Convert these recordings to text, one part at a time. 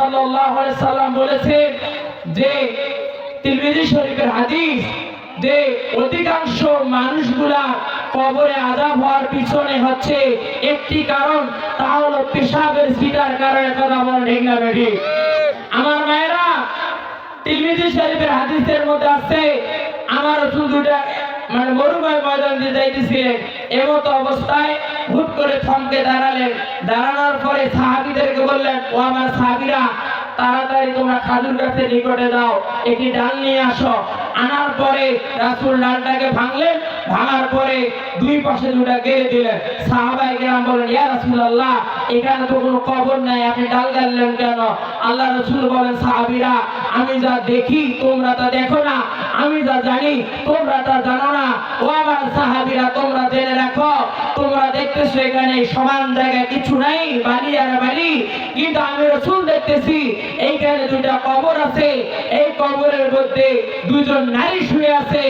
সাল্লাল্লাহু আলাইহি সাল্লাম বলেছেন যে তিরমিজি শরীফের হাদিস যে অধিকাংশ মানুষগুলা কবরে আযাব হওয়ার পিছনে হচ্ছে একটি কারণ, তা হলো পেশাবের ছিটার কারণে। কথা বলেন ঠিক না বেঠিক? আমার মায়েরা, তিরমিজি শরীফের হাদিসের মধ্যে আছে আমার রাসূল দুটা মরুভূমি ময়দান দিয়ে যাইতেছিলেন, এমত অবস্থায় হুট করে থমকে দাঁড়ালেন। দাঁড়ানোর পরে সাহাবীদেরকে বললেন, ও আমার সাহাবীরা, তাড়াতাড়ি তোমরা খাজুর গাছের নিকটে যাও, একটি ডাল নিয়ে আসো। আনার পরে রাসূল ডালটাকে ভাঙলেন, ভাঙার পরে দুই পাশে দুটা গেড়ে দিলেন। সাহাবায়ে কেরাম বলেন, ইয়া রাসূলুল্লাহ, এখানে তো কোনো কবর নাই, আপনি ডাল গাড়লেন কেন? আল্লাহ রাসূল বলেন, সাহাবীরা, আমি যা দেখি তোমরা তা দেখো না, আমি যা জানি তোমরা তা জানো না। ও আমার সাহাবীরা, তোমরা জেনে রাখো, তোমরা দেখতেছো এখানে সমান জায়গায় কিছু নাই, বালি আর বালি, কিন্তু আমি রাসূল দেখতেছি এইখানে দুইটা কবর আছে, এই কবরের মধ্যে দুইজন নারী শুয়ে আছে,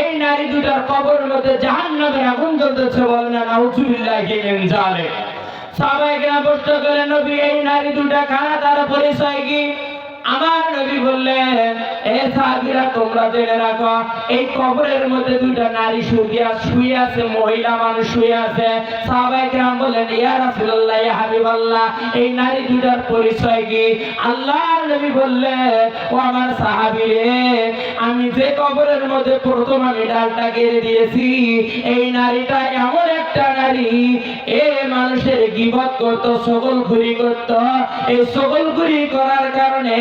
এই নারী দুটার কবরের মধ্যে জাহান্নামের আগুন জ্বলতেছে। বলেন না নাউযুবিল্লাহি মিন যালিক। সাহাবায়ে কেরাম প্রশ্ন করলেন, নবী, এই নারী দুটা কারা, তার পরিচয় কি? আমার নবী বললেন, এ সাহাবীরা, তোমরা জেনে রাখো, এই কবরের মধ্যে দুইটা নারী শুয়ে আছে, মহিলা মানুষ শুয়ে আছে। সাহাবায়ে কেরাম বললেন, ইয়া রাসূলুল্লাহ, ইয়া হাবিবাল্লাহ, এই নারী দুটার পরিচয় কি? আল্লাহর নবী বললেন, ও আমার সাহাবী রে, আমি যে কবরের মধ্যে প্রথম আমি ডালটা গেড়ে দিয়েছি, এই নারীটা এমন একটা নারী, এ মানুষের গীবত করত, ছগলখুরি করত। এই ছগলখুরি করার কারণে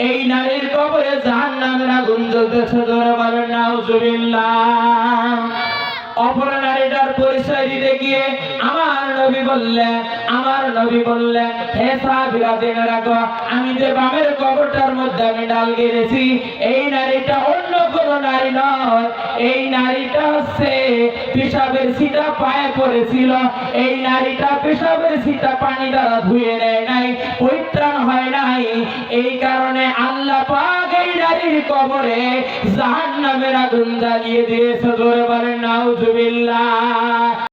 এই নারীর কবরে জাহান্নামের আগুন জ্বলতেছে। জোরে বলেন নাউযুবিল্লাহ। অপর নারীটার পরিচয় দিতে গিয়ে আমার নবী বললেন, হে সাহাবীরা, জেনে রাখো, আমি যে বামের কবরটার মধ্যে আমি ডাল গেড়েছি, এই নারীটা অন্য কোন নারী নয়, এই নারীটা হচ্ছে পেশাবের ছিটা পায়ে পড়েছিল, এই নারীটা পেশাবের ছিটা পানি দ্বারা ধুয়ে নেয় নাই, পরিত্রাণ হয় নাই, এই কারণে আল্লাহ পাক এই নারীর কবরে জাহান্নামের আগুন জ্বালিয়ে দিয়েছে। জোরে বলেন নাউযুবিল্লাহ।